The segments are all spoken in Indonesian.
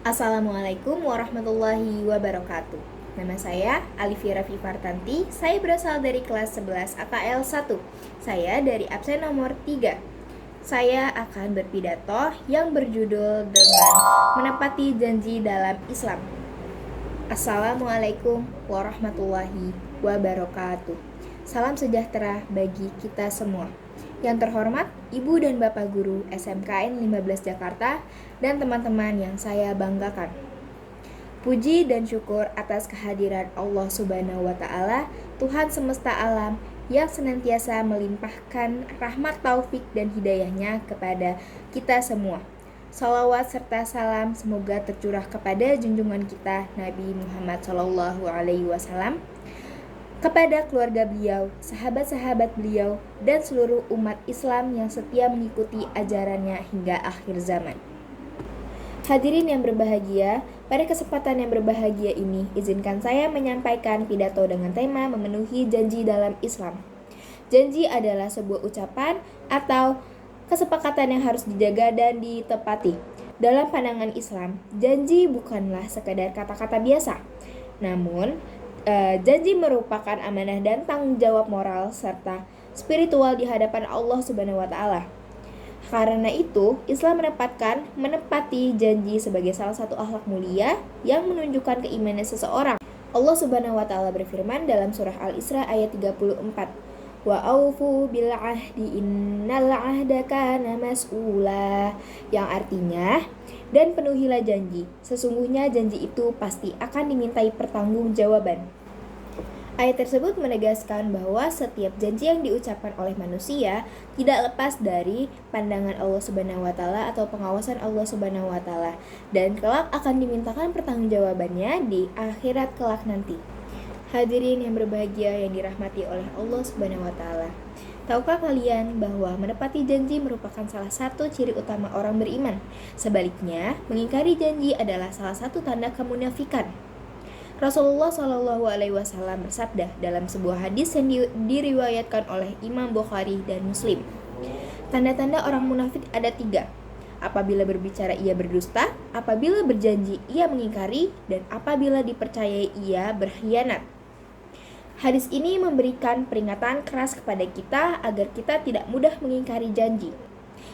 Assalamualaikum warahmatullahi wabarakatuh. Nama saya Alifira Fifartanti. Saya berasal dari kelas 11 AKL 1. Saya dari absen nomor 3. Saya akan berpidato yang berjudul dengan menepati janji dalam Islam. Assalamualaikum warahmatullahi wabarakatuh. Salam sejahtera bagi kita semua. Yang terhormat Ibu dan Bapak Guru SMKN 15 Jakarta dan teman-teman yang saya banggakan. Puji dan syukur atas kehadiran Allah Subhanahu wa Ta'ala, Tuhan semesta alam yang senantiasa melimpahkan rahmat taufik dan hidayahnya kepada kita semua. Salawat serta salam semoga tercurah kepada junjungan kita Nabi Muhammad SAW, kepada keluarga beliau, sahabat-sahabat beliau, dan seluruh umat Islam yang setia mengikuti ajarannya hingga akhir zaman. Hadirin yang berbahagia, pada kesempatan yang berbahagia ini, izinkan saya menyampaikan pidato dengan tema memenuhi janji dalam Islam. Janji adalah sebuah ucapan atau kesepakatan yang harus dijaga dan ditepati. Dalam pandangan Islam, janji bukanlah sekadar kata-kata biasa, namun janji merupakan amanah dan tanggung jawab moral serta spiritual di hadapan Allah Subhanahu wa Ta'ala. Karena itu, Islam menepati janji sebagai salah satu akhlak mulia yang menunjukkan keimanan seseorang. Allah Subhanahu wa Ta'ala berfirman dalam surah Al-Isra ayat 34, wa aufu bil ahdi innal ahda kana mas'ula, yang artinya, dan penuhilah janji, sesungguhnya janji itu pasti akan dimintai pertanggungjawaban. Ayat tersebut menegaskan bahwa setiap janji yang diucapkan oleh manusia tidak lepas dari pandangan Allah Subhanahu wa Ta'ala atau pengawasan Allah Subhanahu wa Ta'ala, dan kelak akan dimintakan pertanggungjawabannya di akhirat kelak nanti. Hadirin yang berbahagia yang dirahmati oleh Allah Subhanahu wa Ta'ala, tahukah kalian bahwa menepati janji merupakan salah satu ciri utama orang beriman? Sebaliknya, mengingkari janji adalah salah satu tanda kemunafikan. Rasulullah SAW bersabda dalam sebuah hadis yang diriwayatkan oleh Imam Bukhari dan Muslim, tanda-tanda orang munafik ada 3. Apabila berbicara ia berdusta, apabila berjanji ia mengingkari, dan apabila dipercayai ia berkhianat. Hadis ini memberikan peringatan keras kepada kita agar kita tidak mudah mengingkari janji.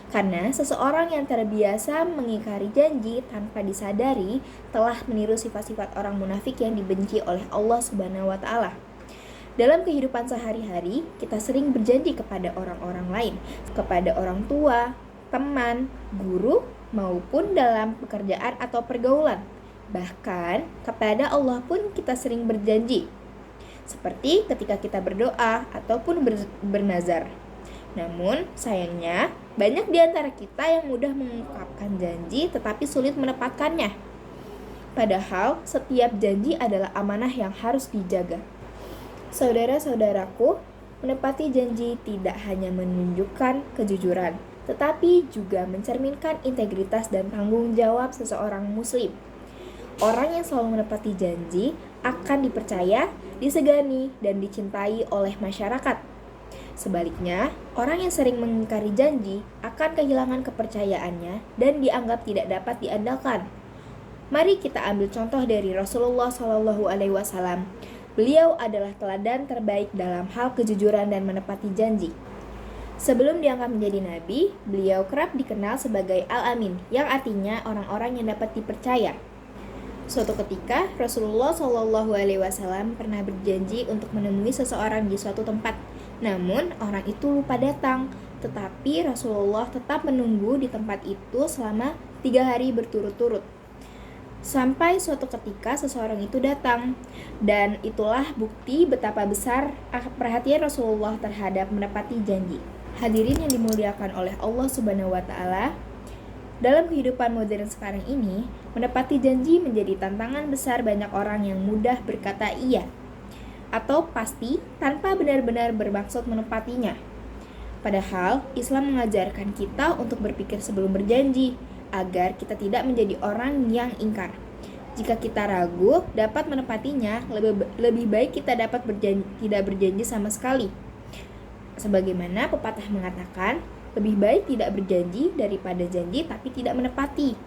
Karena seseorang yang terbiasa mengingkari janji tanpa disadari telah meniru sifat-sifat orang munafik yang dibenci oleh Allah Subhanahu wa Ta'ala. Dalam kehidupan sehari-hari, kita sering berjanji kepada orang-orang lain, kepada orang tua, teman, guru, maupun dalam pekerjaan atau pergaulan. Bahkan kepada Allah pun kita sering berjanji, seperti ketika kita berdoa ataupun bernazar. Namun, sayangnya, banyak di antara kita yang mudah mengungkapkan janji tetapi sulit menepatkannya. Padahal, setiap janji adalah amanah yang harus dijaga. Saudara-saudaraku, menepati janji tidak hanya menunjukkan kejujuran, tetapi juga mencerminkan integritas dan tanggung jawab seseorang muslim. Orang yang selalu menepati janji akan dipercaya, disegani, dan dicintai oleh masyarakat. Sebaliknya, orang yang sering mengingkari janji akan kehilangan kepercayaannya dan dianggap tidak dapat diandalkan. Mari kita ambil contoh dari Rasulullah SAW. Beliau adalah teladan terbaik dalam hal kejujuran dan menepati janji. Sebelum diangkat menjadi nabi, beliau kerap dikenal sebagai Al-Amin, yang artinya orang-orang yang dapat dipercaya. Suatu ketika, Rasulullah SAW pernah berjanji untuk menemui seseorang di suatu tempat. Namun, orang itu lupa datang, tetapi Rasulullah tetap menunggu di tempat itu selama 3 hari berturut-turut. Sampai suatu ketika seseorang itu datang, dan itulah bukti betapa besar perhatian Rasulullah terhadap menepati janji. Hadirin yang dimuliakan oleh Allah Subhanahu wa Ta'ala, dalam kehidupan modern sekarang ini, menepati janji menjadi tantangan besar banyak orang yang mudah berkata iya atau pasti tanpa benar-benar bermaksud menepatinya. Padahal, Islam mengajarkan kita untuk berpikir sebelum berjanji, agar kita tidak menjadi orang yang ingkar. Jika kita ragu dapat menepatinya, lebih baik kita tidak berjanji sama sekali. Sebagaimana pepatah mengatakan, lebih baik tidak berjanji daripada janji tapi tidak menepati.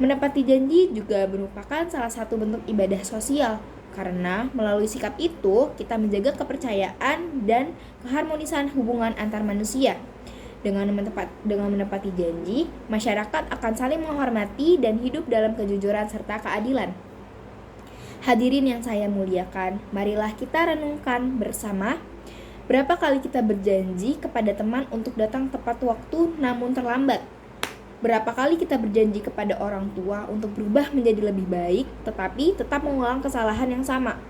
Menepati janji juga merupakan salah satu bentuk ibadah sosial, karena melalui sikap itu kita menjaga kepercayaan dan keharmonisan hubungan antar manusia. Dengan menepati janji, masyarakat akan saling menghormati dan hidup dalam kejujuran serta keadilan. Hadirin yang saya muliakan, marilah kita renungkan bersama berapa kali kita berjanji kepada teman untuk datang tepat waktu namun terlambat. Berapa kali kita berjanji kepada orang tua untuk berubah menjadi lebih baik tetapi tetap mengulang kesalahan yang sama.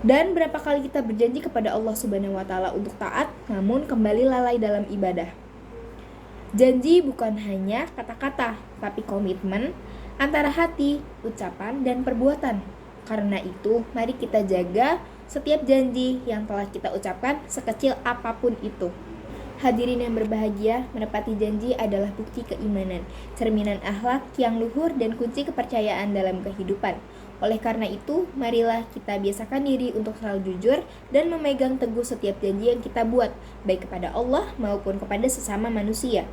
Dan berapa kali kita berjanji kepada Allah Subhanahu wa Ta'ala untuk taat namun kembali lalai dalam ibadah. Janji bukan hanya kata-kata, tapi komitmen antara hati, ucapan, dan perbuatan. Karena itu, mari kita jaga setiap janji yang telah kita ucapkan sekecil apapun itu. Hadirin yang berbahagia, menepati janji adalah bukti keimanan, cerminan akhlak yang luhur dan kunci kepercayaan dalam kehidupan. Oleh karena itu, marilah kita biasakan diri untuk selalu jujur dan memegang teguh setiap janji yang kita buat, baik kepada Allah maupun kepada sesama manusia.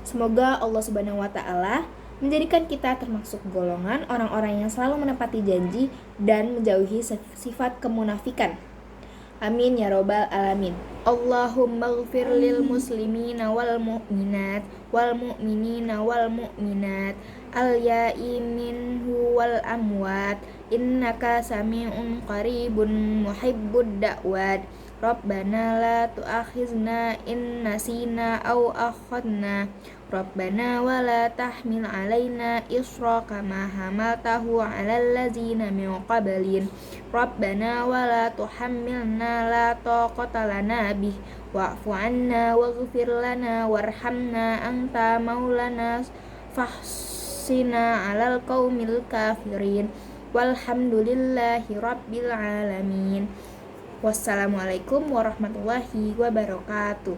Semoga Allah Subhanahu wa Ta'ala menjadikan kita termasuk golongan orang-orang yang selalu menepati janji dan menjauhi sifat kemunafikan. Amin ya robbal alamin. Allahumma ghfir lil muslimina wal mu'minat wal mu'minina wal mu'minat al-ya'i minhu wal amwat innaka sami'un qaribun muhibbud da'wat. Rabbana la tu'akhizna in nasina aw akhadna. Rabbana wa la tahmil alaina isra kama hamaltahu alal ladzina min qablin. Rabbana wa la tuhammilna la taqata lana bih wa'fu anna waghfir lana warhamna anta maulana fahsina alal qaumil kafirin. Walhamdulillahi rabbil alamin. Wassalamualaikum warahmatullahi wabarakatuh.